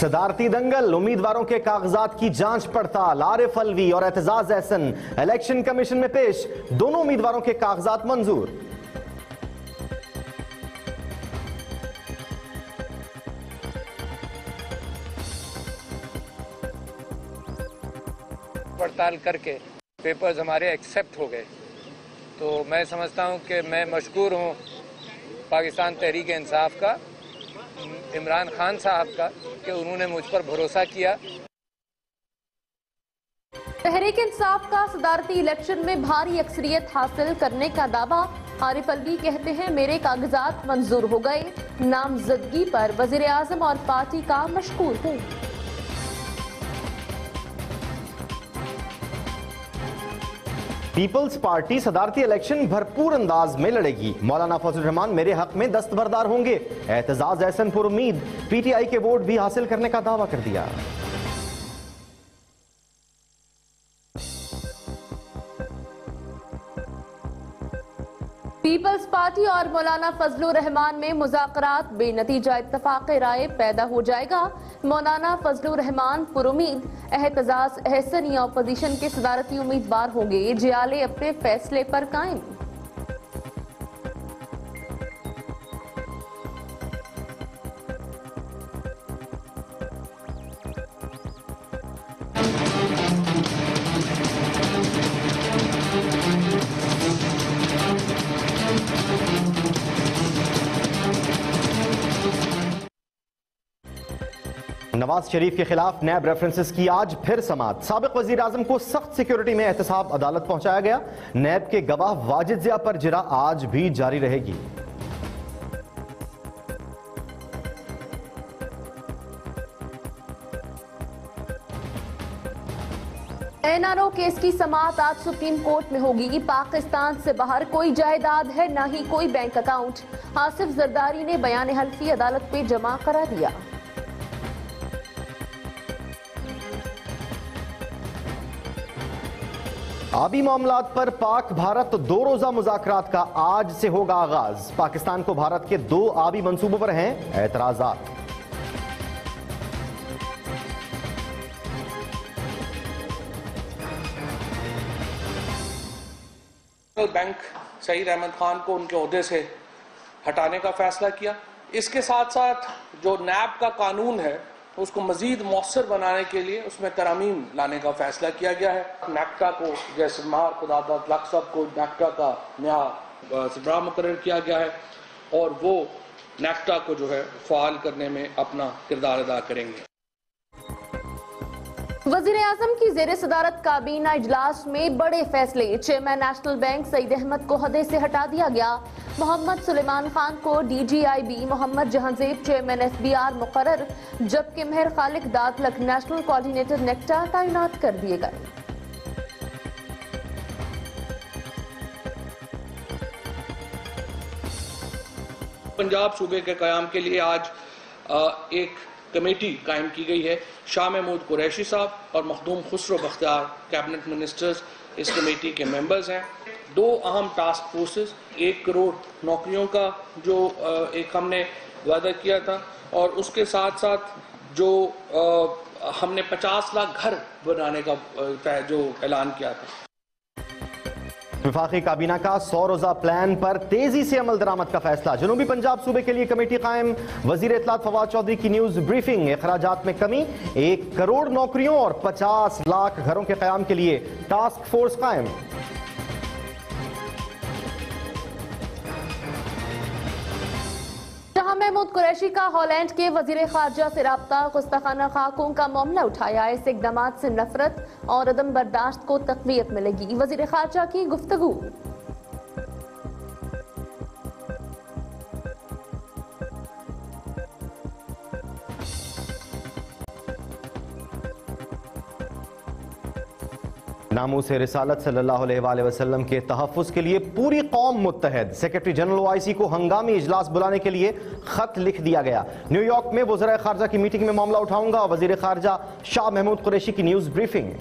सदारती दंगल, उम्मीदवारों के कागजात की जांच पड़ताल, आरिफ अलवी और एतजाज एहसन इलेक्शन कमीशन में पेश, दोनों उम्मीदवारों के कागजात मंजूर। पड़ताल करके पेपर्स हमारे एक्सेप्ट हो गए, तो मैं समझता हूं कि मैं मशकूर हूं पाकिस्तान तहरीक इंसाफ का, इमरान खान साहब का, कि उन्होंने मुझ पर भरोसा किया। तहरीक इंसाफ का सदारती इलेक्शन में भारी अक्सरियत हासिल करने का दावा। आरिफ अलवी कहते हैं मेरे कागजात मंजूर हो गए, नामजदगी पर वजीर आजम और पार्टी का मशकूर हूँ। पीपल्स पार्टी सदारती इलेक्शन भरपूर अंदाज में लड़ेगी। मौलाना फजल रहमान मेरे हक में दस्तबरदार होंगे। एतजाज एहसन पर उम्मीद पीटीआई के वोट भी हासिल करने का दावा कर दिया। पीपल्स पार्टी और मौलाना फजलुर रहमान में मुज़ाकरात बेनतीजा इत्तफाक राय पैदा हो जाएगा। मौलाना फजलुर रहमान पुरुमीद एहतजाज एहसन या अपोजिशन के सदारती उम्मीदवार होंगे। जियाले अपने फैसले पर कायम। नवाज शरीफ के खिलाफ नैब रेफरेंसेस की आज फिर समाअत। साबिक वजीर आजम को सख्त सिक्योरिटी में एहतसाब अदालत पहुंचाया गया। नैब के गवाह वाजिद ज़िया पर जिरा आज भी जारी रहेगी। एनआरओ केस की समाअत आज सुप्रीम कोर्ट में होगी। पाकिस्तान से बाहर कोई जायदाद है, न ही कोई बैंक अकाउंट। आसिफ जरदारी ने बयान हल्फी अदालत पे जमा करा दिया। आबी मामलात पर पाक भारत दो रोजा मुज़ाकरात का आज से होगा आगाज। पाकिस्तान को भारत के 2 आबी मंसूबों पर हैं एतराजात। बैंक सईद अहमद खान को उनके ओहदे से हटाने का फैसला किया। इसके साथ साथ जो नैब का कानून है उसको मजीद मौसर बनाने के लिए उसमें तरमीम लाने का फैसला किया गया है। नेक्टा को जैसे मार खुदादा लक साहब को नेक्टा का नया सरबराह मुकर्रर किया गया है और वो नेक्टा को जो है फ़ाल करने में अपना किरदार अदा करेंगे। वजीर आजम की जेर सदारत काबीना इजलास में बड़े फैसले। Chairman National Bank Saeed Ahmed को ओहदे से हटा दिया गया। मोहम्मद सुलेमान खान को DGIB, Mohammad Jahanzeb chairman FBR मुकर्रर, जबकि मेहर खालिक दादलक नेशनल कोऑर्डिनेटर नेक्टा तैनात कर दिए गए। पंजाब सूबे के क़याम के लिए आज एक कमेटी कायम की गई है। शाह महमूद कुरैशी साहब और मखदूम खुसरो बख्तियार कैबिनेट मिनिस्टर्स इस कमेटी के मेंबर्स हैं। 2 अहम टास्क फोर्सेस, 1 करोड़ नौकरियों का जो एक हमने वादा किया था और उसके साथ साथ जो हमने 50 लाख घर बनाने का जो ऐलान किया था। वफाकी काबीना का 100 रोजा प्लान पर तेजी से अमल दरामद का फैसला। जनूबी पंजाब सूबे के लिए कमेटी कायम। वजीर इत्तलात फवाद चौधरी की न्यूज ब्रीफिंग। अखराजात में कमी, 1 करोड़ नौकरियों और 50 लाख घरों के कयाम के लिए टास्क फोर्स कायम। शाह महमूद कुरैशी का हॉलैंड के वजीर खारजा से राब्ता। गुस्ताखाना खाकों का मामला उठाया। इस इकदाम से नफरत और अदम बर्दाश्त को तक़वियत मिलेगी। वजीर खारजा की गुफ्तगू। नामूस रिसालत सल्लल्लाहु अलैहि वसल्लम के तहफ़्फ़ुज़ के लिए पूरी कौम मुत्तहद। सेक्रेटरी जनरल OIC को हंगामी इजलास बुलाने के लिए खत लिख दिया गया। न्यूयॉर्क में वज़ीर ख़ारजा की मीटिंग में मामला उठाऊंगा। वज़ीर ख़ारजा शाह महमूद कुरैशी की न्यूज़ ब्रीफिंग।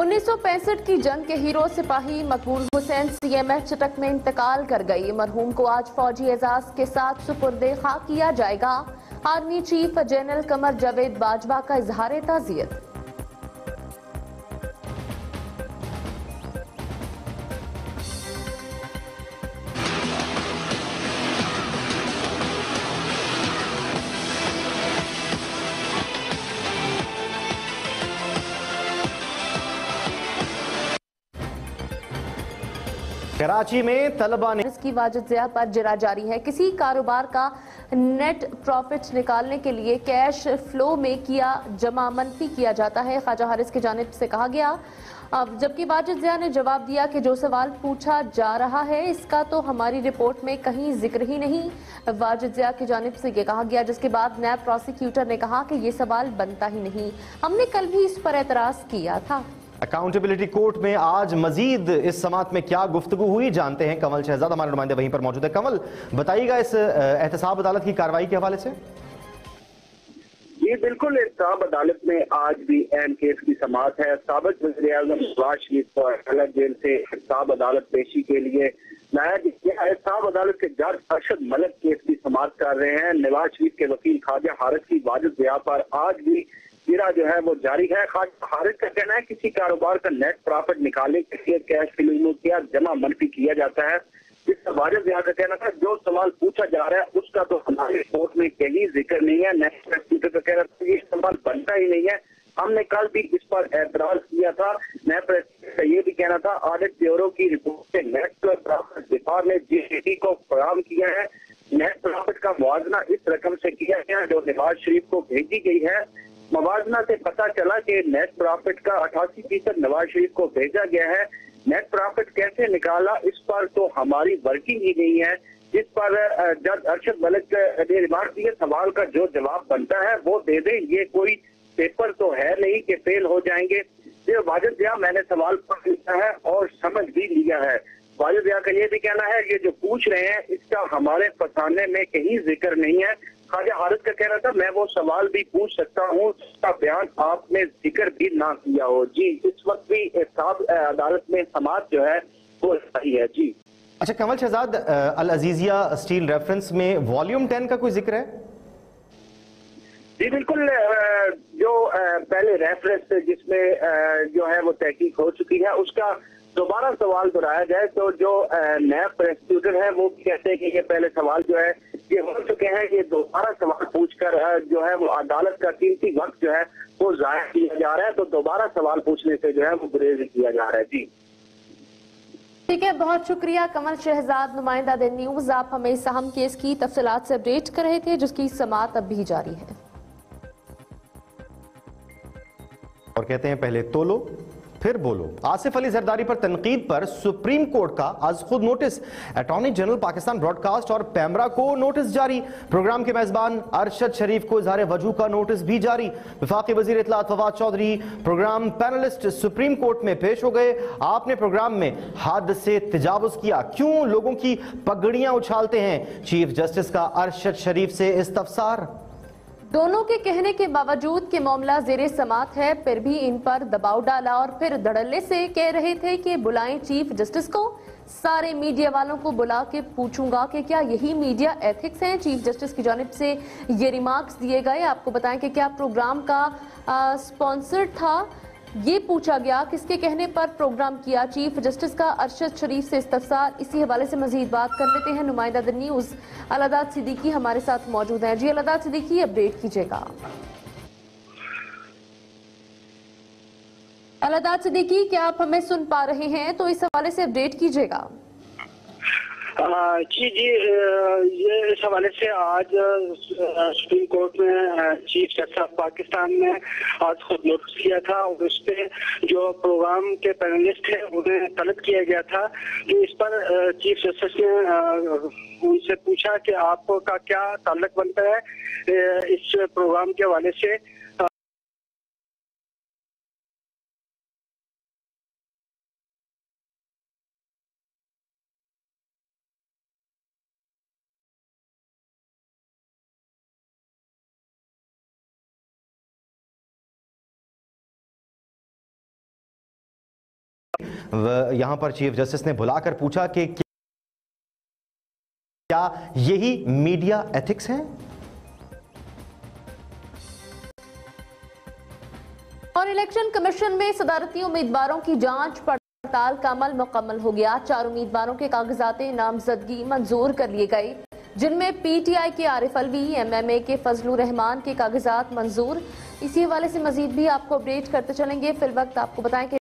1965 की जंग के हीरो सिपाही मकबूल हुसैन सीएमएच चटक में इंतकाल कर गई। मरहूम को आज फौजी एजाज के साथ सुपुर्दे खाक किया जाएगा। Army chief general Qamar Javed Bajwa का इजहार ताज़ियत। कराची में तलबा ने इसकी वाजिया पर जरा जारी है। किसी कारोबार का नेट प्रॉफिट निकालने के लिए कैश फ्लो में किया जमा मनफी किया जाता है, ख्वाजा हारिस की जानिब से कहा गया। अब जबकि वाजिया ने जवाब दिया कि जो सवाल पूछा जा रहा है इसका तो हमारी रिपोर्ट में कहीं जिक्र ही नहीं। वाजिया की जानिब से ये कहा गया, जिसके बाद नैब प्रोसिक्यूटर ने कहा कि ये सवाल बनता ही नहीं, हमने कल भी इस पर एतराज किया था। अकाउंटेबिलिटी कोर्ट में आज मजीद इस समात में क्या गुफ्तगू हुई, जानते हैं। कंवल शहजाद हमारे नुमाइंदे वहीं पर मौजूद है। कंवल, बताइएगा इस एहतसाब अदालत की कार्रवाई के हवाले से। जी बिल्कुल, एहतसाब अदालत में आज भी अहम केस की समात है। साबिक वज़ीर-ए-आज़म नवाज शरीफ को अलग जेल से एहतसाब अदालत पेशी के लिए लाया गया। एहतसाब अदालत के जज अरशद मलिक केस की समात कर रहे हैं। नवाज शरीफ के वकील ख्वाजा हारिस की वाजिया पर आज भी गिरा जो है वो जारी है। ख्वाजा हारिस का कहना है किसी कारोबार का नेट प्रॉफिट निकालने के लिए कैश फ्लो किया जमा मनफी किया जाता है। जिस पर वाजिया का कहना था जो सवाल पूछा जा रहा है उसका तो हमारी रिपोर्ट में कहीं जिक्र नहीं है। नेट प्रोसिक्यूटर का कहना था ये सवाल बनता ही नहीं है, हमने कल भी इस पर एतराज किया था। नेट प्रोसिक्यूटर का ये भी कहना था ऑडिट ब्यूरो की रिपोर्ट से नेट प्रॉफिट डिपार्टमेंट ने जीएसटी को फराहम किया है। नेट प्रॉफिट का मुआवजा इस रकम से किया गया जो नवाज शरीफ को भेजी गई है। मुआवजा से पता चला कि नेट प्रॉफिट का 88% नवाज शरीफ को भेजा गया है। नेट प्रॉफिट कैसे निकाला इस पर तो हमारी वर्किंग ही नहीं है। जिस पर जज अरशद मलिक ने रिमार्क दिए सवाल का जो जवाब बनता है वो दे दे, ये कोई पेपर तो है नहीं कि फेल हो जाएंगे। ये वाजिया मैंने सवाल पढ़ लिया है और समझ भी लिया है। वाजिया का ये भी कहना है ये जो पूछ रहे हैं इसका हमारे फसाने में कहीं जिक्र नहीं है। ख्वाजा हारिस का कहना था मैं वो सवाल भी पूछ सकता हूँ जिसका बयान आपने जिक्र भी ना किया हो। जी इस वक्त भी एहतसाब अदालत में समात जो है वो सही है। जी अच्छा कंवल शहजाद, अल अजीजिया स्टील रेफरेंस में वॉल्यूम 10 का कोई जिक्र है? जी बिल्कुल, जो पहले रेफरेंस जिसमें जो है वो तहकीक हो चुकी है उसका दोबारा सवाल दोहराया जाए तो जो नैब प्रोसिक्यूटर है वो कहते हैं कि ये पहले सवाल जो है ये हो चुके हैं, ये दोबारा सवाल पूछकर जो है वो अदालत का कीमती वक्त जो है वो जाया किया जा रहा है। तो दोबारा सवाल पूछने से जो है वो गुरेज किया जा रहा है। जी ठीक है, बहुत शुक्रिया कंवल शहजाद, नुमाइंदा द न्यूज। आप हमें इस अहम केस की तफसीलात से अपडेट कर रहे थे जिसकी समात अब भी जारी है। और कहते हैं पहले तोलो फिर बोलो। आसिफ अली जरदारी पर तनकीद पर सुप्रीम कोर्ट का आज खुद notice. Attorney general Pakistan broadcast और पैमरा को नोटिस जारी। प्रोग्राम के मेजबान अरशद शरीफ को इजहार वजू का नोटिस भी जारी। वफाकी वजीर इत्तलात Fawad Chaudhry program panelist supreme court में पेश हो गए। आपने प्रोग्राम में हद से तजावुज किया, क्यों लोगों की पगड़ियां उछालते हैं? चीफ जस्टिस का अरशद शरीफ से इस्तफसार। दोनों के कहने के बावजूद कि मामला जेरे समात है फिर भी इन पर दबाव डाला और फिर धड़ल्ले से कह रहे थे कि बुलाएं चीफ जस्टिस को, सारे मीडिया वालों को बुला के पूछूंगा कि क्या यही मीडिया एथिक्स हैं। चीफ जस्टिस की जानिब से ये रिमार्क्स दिए गए। आपको बताएं कि क्या प्रोग्राम का स्पॉन्सर था, ये पूछा गया किसके कहने पर प्रोग्राम किया। चीफ जस्टिस का अरशद शरीफ से इस्तफसार। इसी हवाले से मजीद बात कर लेते हैं। नुमाइंदा द न्यूज अलदाद सिद्दीकी हमारे साथ मौजूद हैं। जी अलदाद सिद्दीकी, अपडेट कीजिएगा। अलदाद सिद्दीकी, क्या आप हमें सुन पा रहे हैं? तो इस हवाले से अपडेट कीजिएगा। जी ये इस हवाले से आज सुप्रीम कोर्ट में चीफ जस्टिस ऑफ पाकिस्तान ने आज खुद नोटिस किया था और उस पर जो प्रोग्राम के पैनलिस्ट हैं उन्हें तलब किया गया था कि इस पर चीफ जस्टिस ने उनसे पूछा कि आपका क्या ताल्लुक बनता है इस प्रोग्राम के हवाले से। यहां पर चीफ जस्टिस ने बुलाकर पूछा कि क्या यही मीडिया एथिक्स है? और इलेक्शन कमीशन में सदारती उम्मीदवारों की जांच पड़ताल का अमल मुकम्मल हो गया। 4 उम्मीदवारों के कागजात नामजदगी मंजूर कर लिए गए, जिनमें पीटीआई के आरिफ अलवी, एमएमए के फजलुर रहमान के कागजात मंजूर। इसी हवाले से मजीद भी आपको अपडेट करते चलेंगे। फिल वक्त आपको बताएं कि